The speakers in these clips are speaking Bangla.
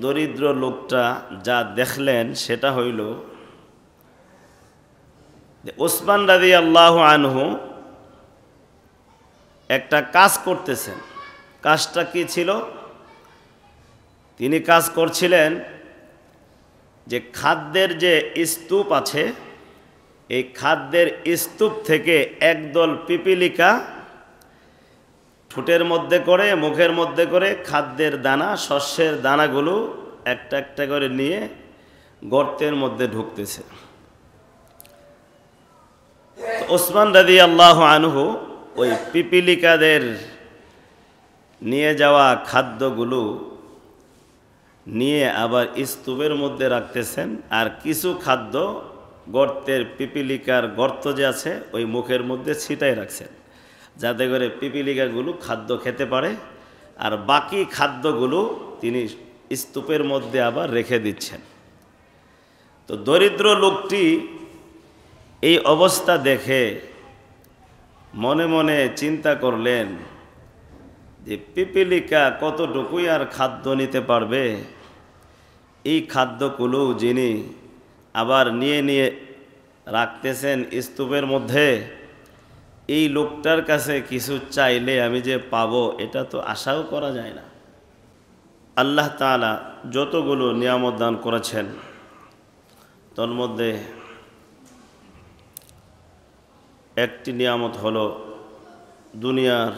দরিদ্র লোকটা যা দেখলেন সেটা হইল যে ওসমান রাদিয়াল্লাহু আনহু একটা কাজ করতেছেন। কাজটা কি ছিল? তিনি কাজ করছিলেন যে খাদ্যের যে স্তূপ আছে, এই খাদ্যের স্তূপ থেকে একদল পিপিলিকা ঠোঁটের মধ্যে করে, মুখের মধ্যে করে খাদ্যের দানা, শস্যের দানাগুলো একটা একটা করে নিয়ে গর্তের মধ্যে ঢুকতেছে। ওসমান রাদিয়াল্লাহু আনহু ওই পিপিলিকাদের নিয়ে যাওয়া খাদ্যগুলো নিয়ে আবার স্তূপের মধ্যে রাখতেছেন, আর কিছু খাদ্য গর্তের পিপিলিকার গর্ত যে আছে ওই মুখের মধ্যে ছিটাই রাখছেন, যাতে করে পিপিলিকাগুলো খাদ্য খেতে পারে, আর বাকি খাদ্যগুলো তিনি স্তূপের মধ্যে আবার রেখে দিচ্ছেন। তো দরিদ্র লোকটি এই অবস্থা দেখে মনে মনে চিন্তা করলেন যে পিপিলিকা কতটুকুই আর খাদ্য নিতে পারবে, এই খাদ্যগুলো যিনি আবার নিয়ে নিয়ে রাখতেছেন স্তূপের মধ্যে, এই লোকটার কাছে কিছু চাইলে আমি যে পাবো এটা তো আশাও করা যায় না। আল্লাহ তাআলা যতগুলো নিয়ামত দান করেছেন তোর মধ্যে একটি নিয়ামত হলো দুনিয়ার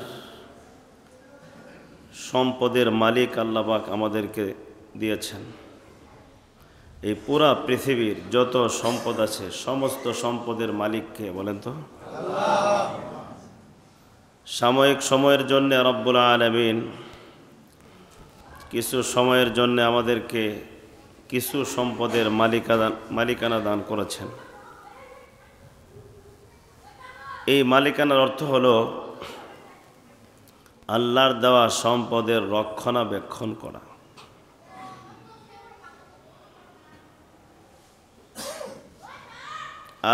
সম্পদের মালিক আল্লাহ পাক আমাদেরকে দিয়েছেন। এই পুরা পৃথিবীর যত সম্পদ আছে সমস্ত সম্পদের মালিককে বলেন তো? সাময়িক সময়ের জন্য রব্বুল আলামিন কিছু সময়ের জন্য আমাদেরকে কিছু সম্পদের মালিকানা দান করেছেন। এই মালিকানার অর্থ হলো আল্লাহর দেওয়া সম্পদের রক্ষণাবেক্ষণ করা।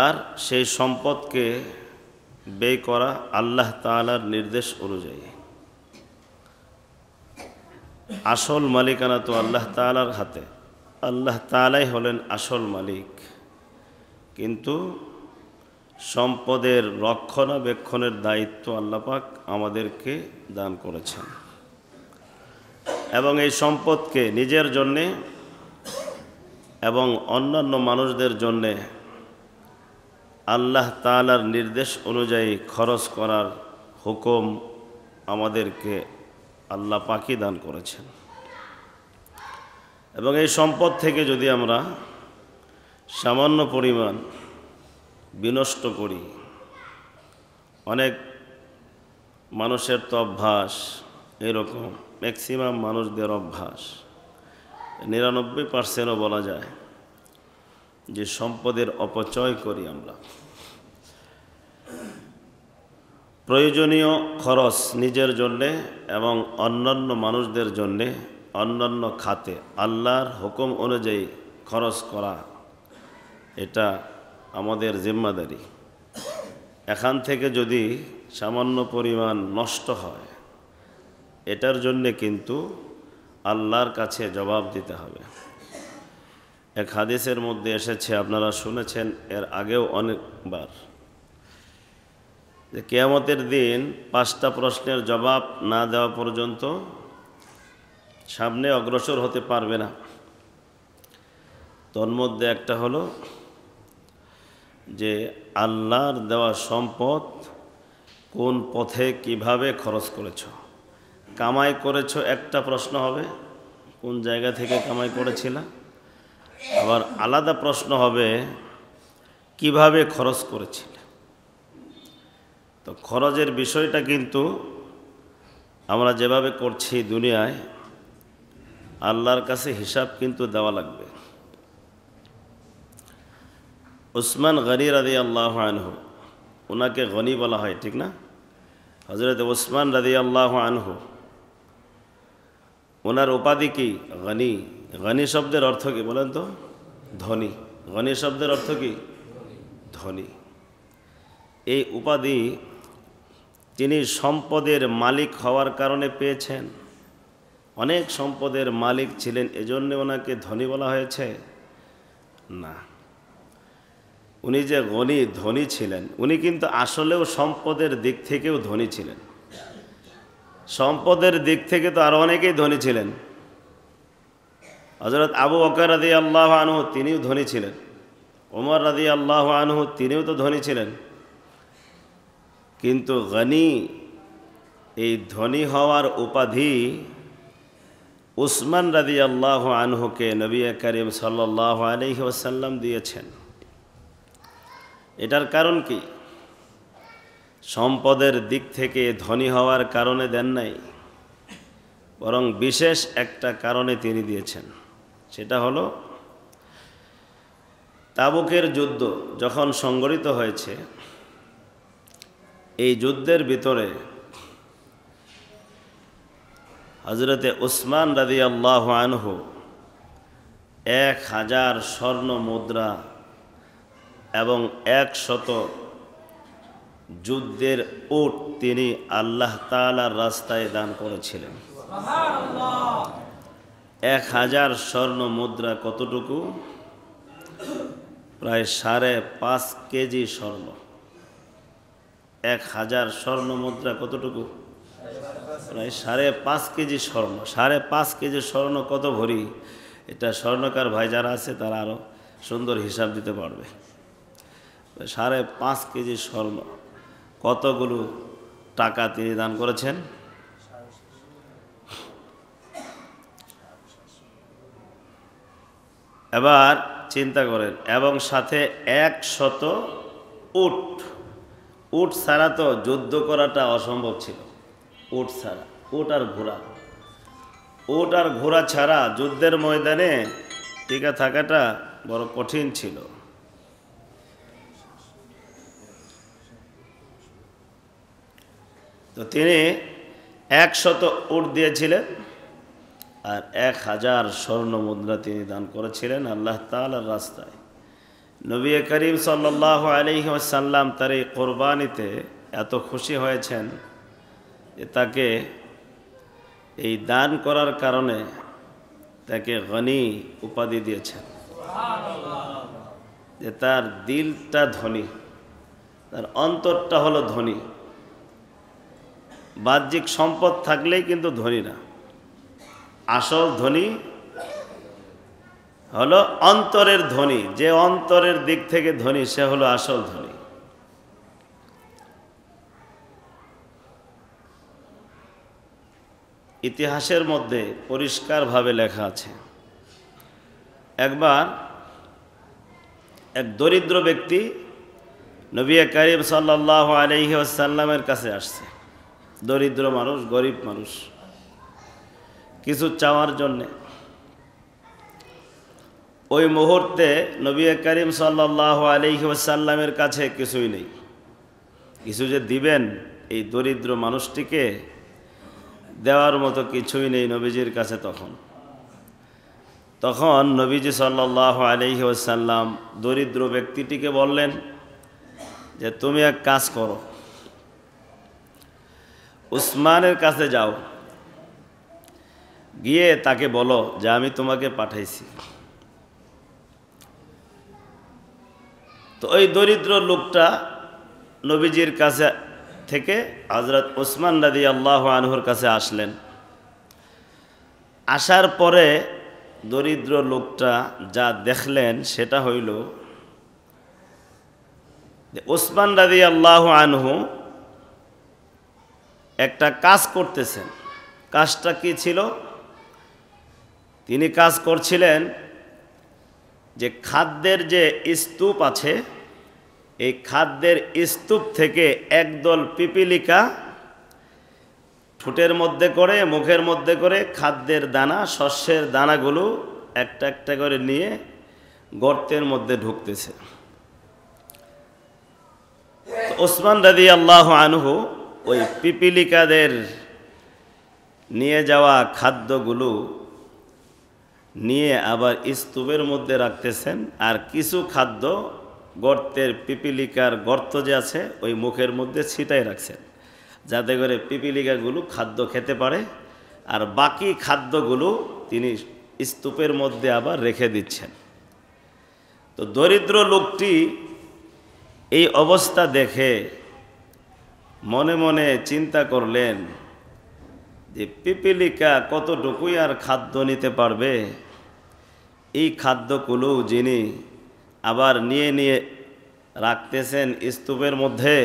আর সেই সম্পদকে ব্যয় করা আল্লাহ তাআলার নির্দেশ অনুযায়ী। আসল মালিকানা তো আল্লাহ তাআলার হাতে, আল্লাহ তাআলাই হলেন আসল মালিক, কিন্তু সম্পদের রক্ষণাবেক্ষণের দায়িত্ব আল্লাহ পাক আমাদেরকে দান করেছেন, এবং এই সম্পদকে নিজের জন্যে এবং অন্যান্য মানুষদের জন্যে আল্লাহ তাআলার নির্দেশ অনুযায়ী খরচ করার হুকুম আমাদেরকে আল্লাহ পাকই দান করেছেন। এবং এই সম্পদ থেকে যদি আমরা সামান্য পরিমাণ বিনষ্ট করি, অনেক মানুষের তো অভ্যাস এরকম, ম্যাক্সিমাম মানুষদের অভ্যাস 99%ও বলা যায় যে সম্পদের অপচয় করি আমরা। প্রয়োজনীয় খরচ নিজের জন্যে এবং অন্যান্য মানুষদের জন্যে অন্যান্য খাতে আল্লাহর হুকুম অনুযায়ী খরচ করা, এটা আমাদের জিম্মাদারি। এখান থেকে যদি সামান্য পরিমাণ নষ্ট হয়, এটার জন্যে কিন্তু আল্লাহর কাছে জবাব দিতে হবে। এক হাদিসের মধ্যে এসেছে, আপনারা শুনেছেন এর আগেও অনেকবার, যে কিয়ামতের দিন 5টা প্রশ্নের জবাব না দেওয়া পর্যন্ত সামনে অগ্রসর হতে পারবে না। তন্মধ্যে একটা হলো যে আল্লাহর দেওয়া সম্পদ কোন পথে কিভাবে খরচ করেছ। কামাই করেছ একটা প্রশ্ন হবে, কোন জায়গা থেকে কামাই করেছিলা। আবার আলাদা প্রশ্ন হবে কিভাবে খরচ করেছিলে। তো খরচের বিষয়টা কিন্তু আমরা যেভাবে করছি দুনিয়ায়, আল্লাহর কাছে হিসাব কিন্তু দেওয়া লাগবে। উসমান গনি রাদিয়াল্লাহু আনহু, ওনাকে গনি বলা হয়, ঠিক না? হযরত উসমান রাদিয়াল্লাহু আনহু, ওনার উপাধি কি? গনি। গনি শব্দের অর্থ কি বলেন তো? ধনী। গনি শব্দের অর্থ কি? ধনী। এই উপাধি তিনি সম্পদের মালিক হওয়ার কারণে পেয়েছেন, অনেক সম্পদের মালিক ছিলেন এজন্য ওনাকে ধনী বলা হয়েছে? না, উনি যে ধনী ছিলেন, উনি কিন্তু আসলেও সম্পদের দিক থেকেও ধনী ছিলেন। সম্পদের দিক থেকে তো আরো অনেকেই ধনী ছিলেন। হযরত আবু বকর রাদিয়াল্লাহু আনহু তিনিও ধনী ছিলেন, ওমর রাদিয়াল্লাহু আনহু তিনিও তো ধনী ছিলেন। কিন্তু গনি, এই ধনী হওয়ার উপাধি উসমান রাদিয়াল্লাহু আনহুকে নবী করিম সাল্লাল্লাহু আলাইহি ওয়াসাল্লাম দিয়েছেন। এটার কারণ কি? সম্পদের দিক থেকে ধনী হওয়ার কারণে দেন নাই, বরং বিশেষ একটা কারণে তিনি দিয়েছেন। সেটা হলো তাবুকের যুদ্ধ যখন সংগঠিত হয়েছে, এই যুদ্ধের ভিতরে হযরতে উসমান রাদিয়াল্লাহু আনহু 1000 স্বর্ণ মুদ্রা এবং 100 যুদ্ধের উট তিনি আল্লাহ তাআলার রাস্তায় দান করেছিলেন। 1000 স্বর্ণ মুদ্রা কতটুকু? প্রায় 5.5 কেজি স্বর্ণ। 1000 স্বর্ণ মুদ্রা কতটুকু? প্রায় 5.5 কেজি স্বর্ণ। 5.5 কেজি স্বর্ণ কত ভরি? এটা স্বর্ণকার ভাই যারা আছে তারা আরো সুন্দর হিসাব দিতে পারবে। 5.5 কেজি স্বর্ণ কতগুলো টাকা তিনি দান করেছেন? এবার চিন্তা করেন, এবং সাথে 100 উট। উট ছাড়া তো যুদ্ধ করাটা অসম্ভব ছিল। উট ছাড়া, উট আর ঘোড়া ছাড়া যুদ্ধের ময়দানে টিকে থাকাটা বড় কঠিন ছিল। তো তিনি 100 উট দিয়েছিলেন আর 1000 স্বর্ণ মুদ্রা তিনি দান করেছিলেন আল্লাহ তাআলার রাস্তায়। নবী করিম সাল্লাল্লাহু আলাইহি ওয়াসাল্লাম তার এই কোরবানিতে এত খুশি হয়েছেন যে তাকে এই দান করার কারণে তাকে গনি উপাধি দিয়েছেন। যে তার দিলটা ধনী, তার অন্তরটা হলো ধনী। বাহ্যিক সম্পদ থাকলেই কিন্তু ধনী না, আসল ধনী হলো অন্তরের ধনী। যে অন্তরের দিক থেকে ধনী সে হলো আসল ধনী। ইতিহাসের মধ্যে পরিষ্কারভাবে লেখা আছে, একবার এক দরিদ্র ব্যক্তি নবী করিম সাল্লাল্লাহু আলাইহি ওয়াসাল্লামের কাছে আসছে। দরিদ্র মানুষ, গরিব মানুষ, কিছু চাওয়ার জন্যে। ওই মুহূর্তে নবী করিম সাল্লাল্লাহু আলাইহি ওয়াসাল্লামের কাছে কিছুই নেই। কিছু যে দিবেন এই দরিদ্র মানুষটিকে, দেওয়ার মতো কিছুই নেই নবীজির কাছে। তখন নবীজি সাল্লাল্লাহু আলাইহি ওয়াসাল্লাম দরিদ্র ব্যক্তিটিকে বললেন যে তুমি এক কাজ করো, উসমানের কাছে যাও, গিয়ে তাকে বলো যে আমি তোমাকে পাঠাইছি। তো ওই দরিদ্র লোকটা নবীজির কাছে থেকে হযরত উসমান রাদিয়াল্লাহু আনহুর কাছে আসলেন। আসার পরে দরিদ্র লোকটা যা দেখলেন সেটা হইল যে উসমান রাদিয়াল্লাহু আনহু একটা কাজ করতেছেন। কাজটা কি ছিল? তিনি কাজ করছিলেন যে খাদ্যের যে স্তূপ আছে, এই খাদ্যের স্তূপ থেকে একদল পিপিলিকা ঠোঁটের মধ্যে করে, মুখের মধ্যে করে খাদ্যের দানা, শস্যের দানাগুলো একটা একটা করে নিয়ে গর্তের মধ্যে ঢুকতেছে। উসমান রাদিয়াল্লাহু আনহু ওই পিপিলিকাদের নিয়ে যাওয়া খাদ্যগুলো নিয়ে আবার স্তূপের মধ্যে রাখতেছেন, আর কিছু খাদ্য গর্তের পিপিলিকার গর্ত যে আছে ওই মুখের মধ্যে ছিটাই রাখছেন, যাতে করে পিপিলিকাগুলো খাদ্য খেতে পারে আর বাকি খাদ্যগুলো তিনি স্তূপের মধ্যে আবার রেখে দিচ্ছেন। তো দরিদ্র লোকটি এই অবস্থা দেখে মনে মনে চিন্তা করলেন যে পিপিলিকা কতটুকুই আর খাদ্য নিতে পারবে, এই খাদ্যগুলো যিনি আবার নিয়ে নিয়ে রাখতেছেন স্তূপের মধ্যে,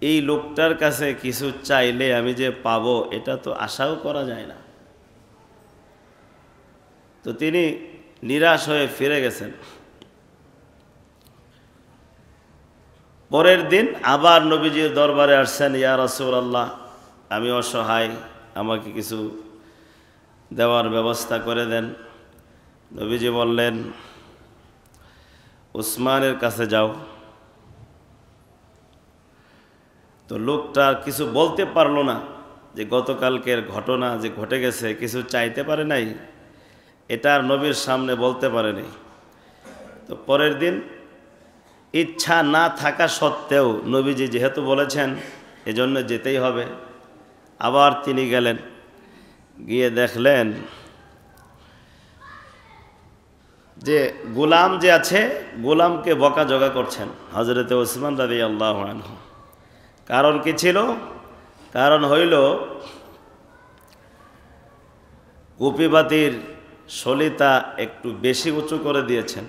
এই লোকটার কাছে কিছু চাইলে আমি যে পাবো এটা তো আশাও করা যায় না। তো তিনি নিরাশ হয়ে ফিরে গেছেন। পরের দিন আবার নবীজির দরবারে আসছেন, ইয়া রাসূলুল্লাহ, আমি অসহায়, আমাকে কিছু দেওয়ার ব্যবস্থা করে দেন। নবীজি বললেন, উসমানের কাছে যাও। তো লোকটা কিছু বলতে পারলো না যে গতকালকের ঘটনা যে ঘটে গেছে, কিছু চাইতে পারে নাই, এটা আর নবীর সামনে বলতে পারেনি। তো পরের দিন ইচ্ছা না থাকা সত্ত্বেও নবীজি যেহেতু বলেছেন এজন্য যেতেই হবে, আবার তিনি গেলেন। গিয়ে দেখলেন যে গোলাম যে আছে, গোলামকে বকাঝকা করছেন হযরতে ওসমান রাদিয়াল্লাহু আনহু। কারণ কি ছিল? কারণ হইল কুপিবাতির সলিতা একটু বেশি উঁচু করে দিয়েছেন,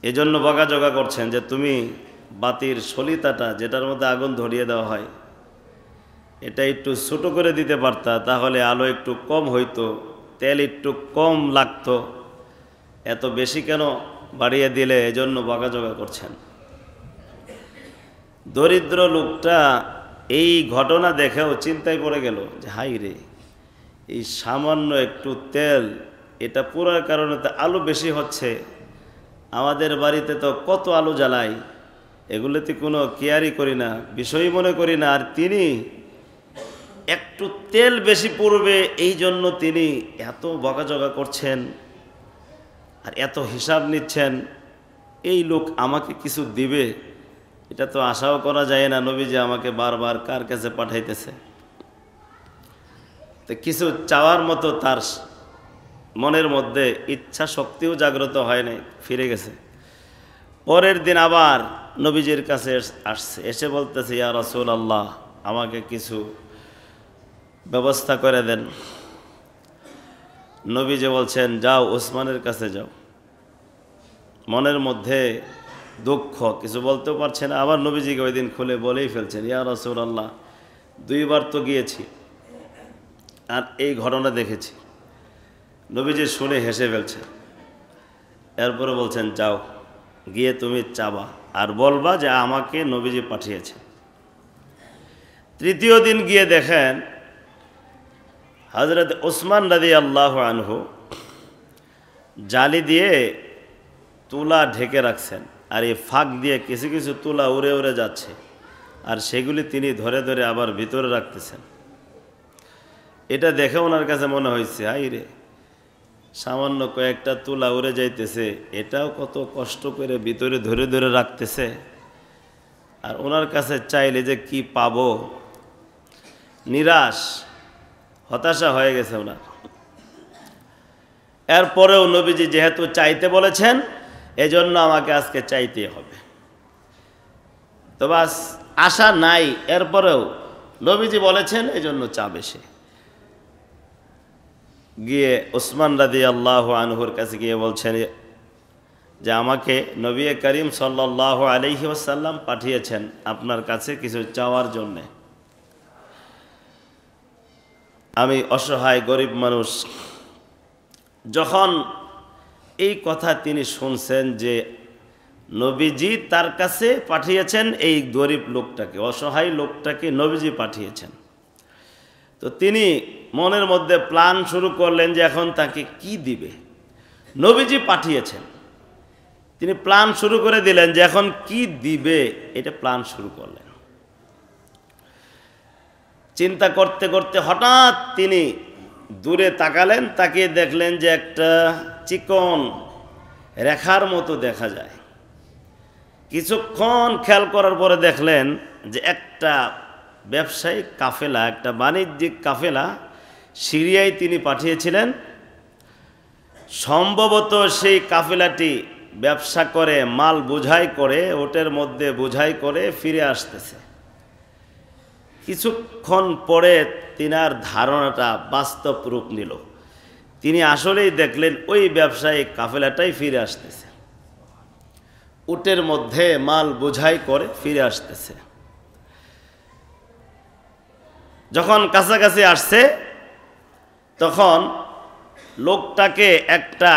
এজন্য বকাঝকা করছেন যে তুমি বাতির সলিতাটা যেটার মধ্যে আগুন ধরিয়ে দেওয়া হয় এটা একটু ছোটো করে দিতে পারতা, তাহলে আলো একটু কম হইতো, তেল একটু কম লাগতো, এত বেশি কেন বাড়িয়ে দিলে, এজন্য বকাঝকা করছেন। দরিদ্র লোকটা এই ঘটনা দেখেও চিন্তায় পড়ে গেল যে হাই রে, এই সামান্য একটু তেল, এটা পুরার কারণে তো আলো বেশি হচ্ছে, আমাদের বাড়িতে তো কত আলো জ্বালাই, এগুলোতে কোনো কেয়ারই করি না, বিষয়ই মনে করি না, আর তিনি একটু তেল বেশি পড়বে এই জন্য তিনি এত বকাঝকা করছেন আর এত হিসাব নিচ্ছেন। এই লোক আমাকে কিছু দিবে এটা তো আশাও করা যায় না, নবী যে আমাকে বারবার কার কাছে পাঠাইতেছে। তো কিছু চাওয়ার মতো তার মনের মধ্যে ইচ্ছা শক্তিও জাগ্রত হয় নাই, ফিরে গেছে। পরের দিন আবার নবীজির কাছে আসছে, এসে বলতেছে, ইয়া রাসূলুল্লাহ, আমাকে কিছু ব্যবস্থা করে দেন। নবীজি বলছেন, যাও ওসমানের কাছে যাও। মনের মধ্যে দুঃখ, কিছু বলতেও পারছে না। আবার নবীজিকে ওই দিন খুলে বলেই ফেলছেন, ইয়া রাসূলুল্লাহ, 2 বার তো গিয়েছি আর এই ঘটনা দেখেছি। নবীজি শুনে হেসে ফেলছেন। এরপরে বলছেন, যাও গিয়ে তুমি চাবা আর বলবা যে আমাকে নবীজি পাঠিয়েছে। 3য় দিন গিয়ে দেখেন হযরত ওসমান রাদিয়াল্লাহু আনহু জালি দিয়ে তুলা ঢেকে রাখছেন, আর এই ফাঁক দিয়ে কিছু কিছু তুলা উড়ে উড়ে যাচ্ছে, আর সেগুলি তিনি ধরে ধরে আবার ভিতরে রাখতেছেন। এটা দেখে ওনার কাছে মনে হয়েছে, হাই রে, সামান্য কয়েকটা তুলা উড়ে যাইতেছে, এটাও কত কষ্ট করে ভিতরে ধরে ধরে রাখতেছে, আর ওনার কাছে চাইলে যে কি পাবো। নিরাশ, হতাশা হয়ে গেছে ওনার। এরপরেও নবীজি যেহেতু চাইতে বলেছেন, এজন্য আমাকে আজকে চাইতে হবে। তো বাস, আশা নাই, এরপরেও নবীজি বলেছেন এজন্য চাবে সে। গিয়ে ওসমান রাদিয়াল্লাহু আনহুর কাছে গিয়ে বলছেন যে আমাকে নবী করিম সাল্লাল্লাহু আলাইহি ওয়াসাল্লাম পাঠিয়েছেন আপনার কাছে কিছু চাওয়ার জন্যে। আমি অসহায় গরিব মানুষ। যখন এই কথা তিনি শুনছেন যে নবীজি তার কাছে পাঠিয়েছেন এই গরিব লোকটাকে, অসহায় লোকটাকে নবীজি পাঠিয়েছেন, তো তিনি মনের মধ্যে প্ল্যান শুরু করলেন যে এখন তাকে কি দিবে। নবীজি পাঠিয়েছেন, তিনি প্ল্যান শুরু করে দিলেন যে এখন কি দিবে, এটা প্ল্যান শুরু করলেন। চিন্তা করতে করতে হঠাৎ তিনি দূরে তাকালেন, তাকিয়ে দেখলেন যে একটা চিকন রেখার মতো দেখা যায়। কিছুক্ষণ খেয়াল করার পরে দেখলেন যে একটা ব্যবসায়িক কাফেলা, একটা বাণিজ্যিক কাফেলা সিরিয়ায় তিনি পাঠিয়েছিলেন। সম্ভবত সেই কাফেলাটি ব্যবসা করে, মাল বোঝাই করে, ওটের মধ্যে বোঝাই করে ফিরে আসতেছে। কিছুক্ষণ পরে তিনার ধারণাটা বাস্তব রূপ নিল। তিনি আসলেই দেখলেন ওই ব্যবসায়িক কাফেলাটাই ফিরে আসতেছে, উটের মধ্যে মাল বোঝাই করে ফিরে আসতেছে। যখন কাছাকাছি আসছে তখন লোকটাকে একটা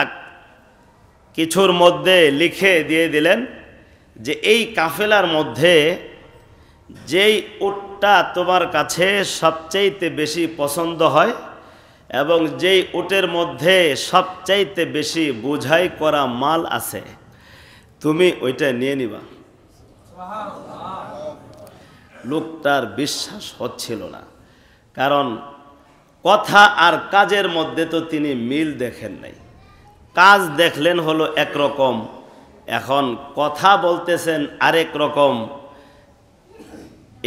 কিছুর মধ্যে লিখে দিয়ে দিলেন যে এই কাফেলার মধ্যে যেই উটটা তোমার কাছে সবচাইতে বেশি পছন্দ হয় এবং যেই উটের মধ্যে সবচাইতে বেশি বোঝাই করা মাল আছে তুমি ওইটা নিয়ে নিবা। লোকটার বিশ্বাস হচ্ছিল না, কারণ কথা আর কাজের মধ্যে তো তিনি মিল দেখেন নাই। কাজ দেখলেন হলো একরকম, এখন কথা বলতেছেন আরেক রকম।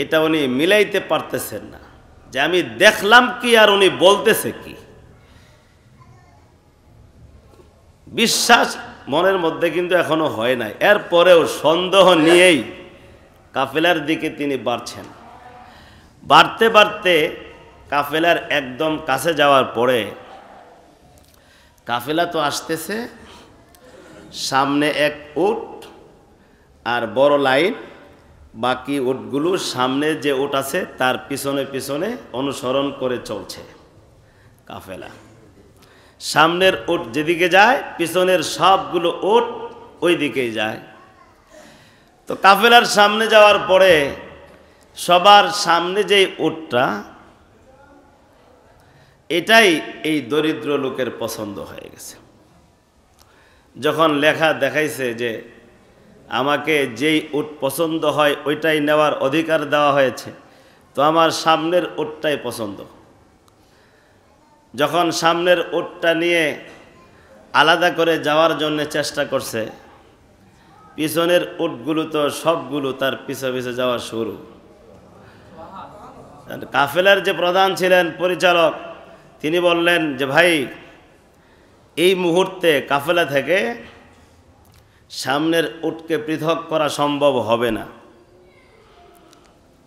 এটা উনি মিলাইতে পারতেছেন না যে আমি দেখলাম কি আর উনি বলতেছে কি। বিশ্বাস মনের মধ্যে কিন্তু এখনো হয় নাই। এরপরেও সন্দেহ নিয়েই কাফেলার দিকে তিনি বাড়ছেন। বাড়তে বাড়তে কাফেলার একদম কাছে যাওয়ার পরে কাফেলা তো আসতেছে, সামনে এক উট আর বড় লাইন, বাকি উটগুলো সামনে যে উট আছে তার পিছনে পিছনে অনুসরণ করে চলছে কাফেলা। সামনের উট যেদিকে যায় পিছনের সবগুলো উট ওই দিকেই যায়। তো কাফেলার সামনে যাওয়ার পরে সবার সামনে যেই উটটা, এটাই এই দরিদ্র লোকের পছন্দ হয়ে গেছে। যখন লেখা দেখাইছে যে আমাকে যেই উট পছন্দ হয় ওইটাই নেওয়ার অধিকার দেওয়া হয়েছে, তো আমার সামনের উটটাই পছন্দ। যখন সামনের উটটা নিয়ে আলাদা করে যাওয়ার জন্য চেষ্টা করছে, পিছনের উটগুলো তো সবগুলো তার পিছে পিছে যাওয়া শুরু। কাফেলার যে প্রধান ছিলেন, পরিচালক, তিনি বললেন যে ভাই, এই মুহূর্তে কাফেলা থেকে সামনের উটকে পৃথক করা সম্ভব হবে না।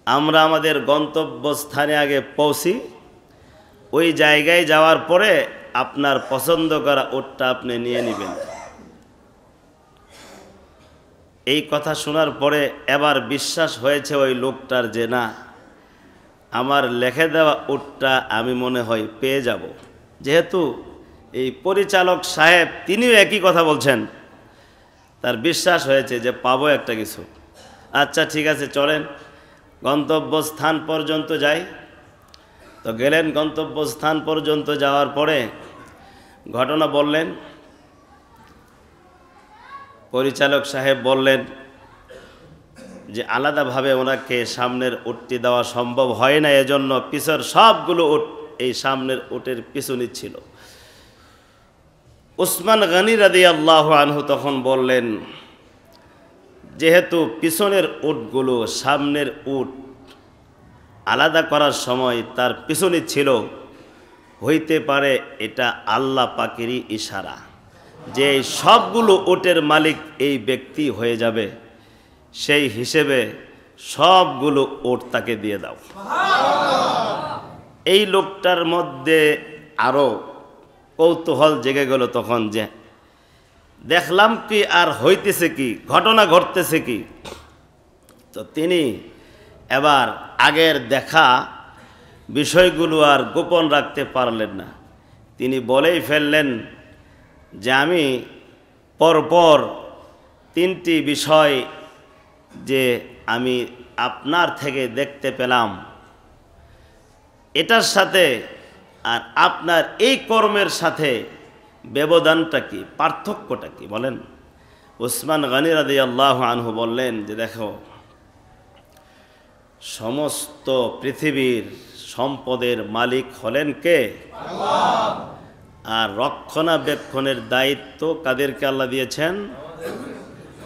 আমরা আমাদের গন্তব্যস্থানে আগে পৌঁছি, ওই জায়গায় যাওয়ার পরে আপনার পছন্দ করা উটটা আপনি নিয়ে নেবেন। এই কথা শোনার পরে এবার বিশ্বাস হয়েছে ওই লোকটার যে না, আমার লেখে দেওয়া উটটা আমি মনে হয় পেয়ে যাব। যেহেতু এই পরিচালক সাহেব তিনিও একই কথা বলছেন, তার বিশ্বাস হয়েছে যে পাবো একটা কিছু। আচ্ছা ঠিক আছে, চলেন গন্তব্যস্থান পর্যন্ত যাই। তো গেলেন, গন্তব্যস্থান পর্যন্ত যাওয়ার পরে ঘটনা বললেন। পরিচালক সাহেব বললেন যে আলাদাভাবে ওনাকে সামনের উটটি দেওয়া সম্ভব হয় না, এজন্য পিছর সবগুলো উট এই সামনের উটের পিছু নিচ্ছিল। উসমান গনি রাদিয়াল্লাহু আনহু তখন বললেন, যেহেতু পিছনের উটগুলো সামনের উট আলাদা করার সময় তার পিছু নিচ্ছিল, হইতে পারে এটা আল্লাহ পাকেরই ইশারা যে সবগুলো উটের মালিক এই ব্যক্তি হয়ে যাবে, সেই হিসেবে সবগুলো উট তাকে দিয়ে দাও। এই লোকটার মধ্যে আরো কৌতূহল জেগে গেল তখন, যে দেখলাম কি আর হইতেছে কি, ঘটনা ঘটতেছে কি। তো তিনি এবার আগের দেখা বিষয়গুলো আর গোপন রাখতে পারলেন না। তিনি বলেই ফেললেন যে আমি পরপর তিনটি বিষয় যে আমি আপনার থেকে দেখতে পেলাম, এটার সাথে আর আপনার এই কর্মের সাথে ব্যবধানটা কি, পার্থক্যটা কি বলেন। উসমান গনি রাদিয়াল্লাহু আনহু বললেন যে দেখো, সমস্ত পৃথিবীর সম্পদের মালিক হলেন কে? আল্লাহ। আর রক্ষণাবেক্ষণের দায়িত্ব কাদেরকে আল্লাহ দিয়েছেন?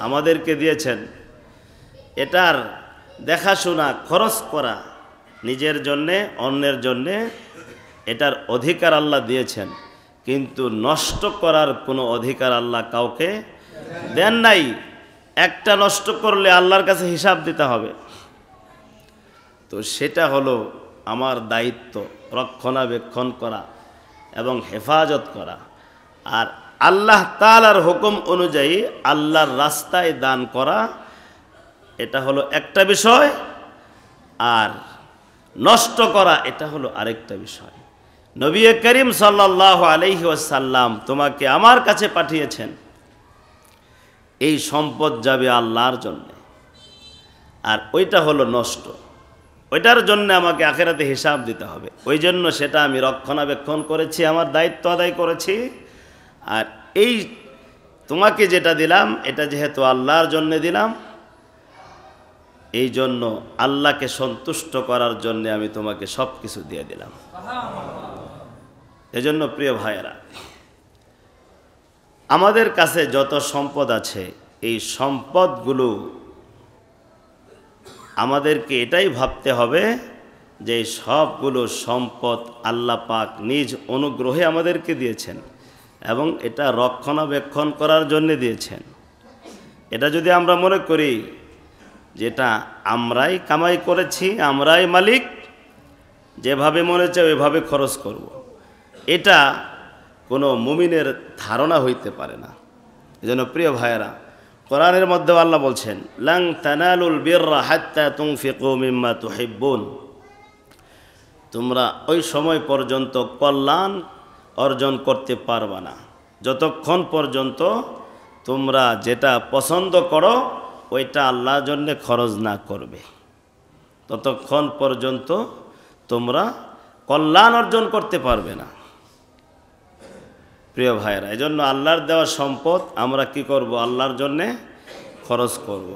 আমাদেরকে দিয়েছেন। এটার দেখাশোনা, খরচ করা নিজের জন্যে, অন্যের জন্যে, এটার অধিকার আল্লাহ দিয়েছেন, কিন্তু নষ্ট করার কোনো অধিকার আল্লাহ কাউকে দেন নাই। একটা নষ্ট করলে আল্লাহর কাছে হিসাব দিতে হবে। তো সেটা হলো আমার দায়িত্ব, রক্ষণাবেক্ষণ করা এবং হেফাজত করা। আর আল্লাহ তাআলার হুকুম অনুযায়ী আল্লাহর রাস্তায় দান করা, এটা হলো একটা বিষয়, আর নষ্ট করা এটা হলো আরেকটা বিষয়। নবী করিম সাল্লাল্লাহু আলাইহি ওয়াসাল্লাম তোমাকে আমার কাছে পাঠিয়েছেন, এই সম্পদ যাবে আল্লাহর জন্য, আর ওইটা হলো নষ্ট, ওইটার জন্য আমাকে আখিরাতে হিসাব দিতে হবে। ওই জন্য সেটা আমি রক্ষণাবেক্ষণ করেছি, আমার দায়িত্ব আদায় করেছি। আর এই তোমাকে যেটা দিলাম, এটা যেহেতু আল্লাহর জন্য দিলাম, এই জন্য আল্লাহকে সন্তুষ্ট করার জন্য আমি তোমাকে সব কিছু দিয়ে দিলাম। এজন্য প্রিয় ভাইয়েরা, আমাদের কাছে যত সম্পদ আছে, এই সম্পদগুলো আমাদেরকে এটাই ভাবতে হবে যে এই সবগুলো সম্পদ আল্লাহ পাক নিজ অনুগ্রহে আমাদেরকে দিয়েছেন এবং এটা রক্ষণাবেক্ষণ করার জন্য দিয়েছেন। এটা যদি আমরা মনে করি যেটা আমরাই কামাই করেছি, আমরাই মালিক, যেভাবে মনে চায় ওইভাবে খরচ করব, এটা কোনো মুমিনের ধারণা হইতে পারে না। এজন্য প্রিয় ভাইয়েরা, কোরআনের মধ্যে আল্লাহ বলছেন, লাং তানালুল বিররা হাত্তা তুনফিকু মিম্মা তুহিব্বুন, তোমরা ওই সময় পর্যন্ত কল্যাণ অর্জন করতে পারবা না যতক্ষণ পর্যন্ত তোমরা যেটা পছন্দ করো ওইটা আল্লাহর জন্য খরচ না করবে, ততক্ষণ পর্যন্ত তোমরা কল্যাণ অর্জন করতে পারবে না। প্রিয় ভাইয়েরা, এজন্য আল্লাহর দেওয়া সম্পদ আমরা কি করব? আল্লাহর জন্যে খরচ করব।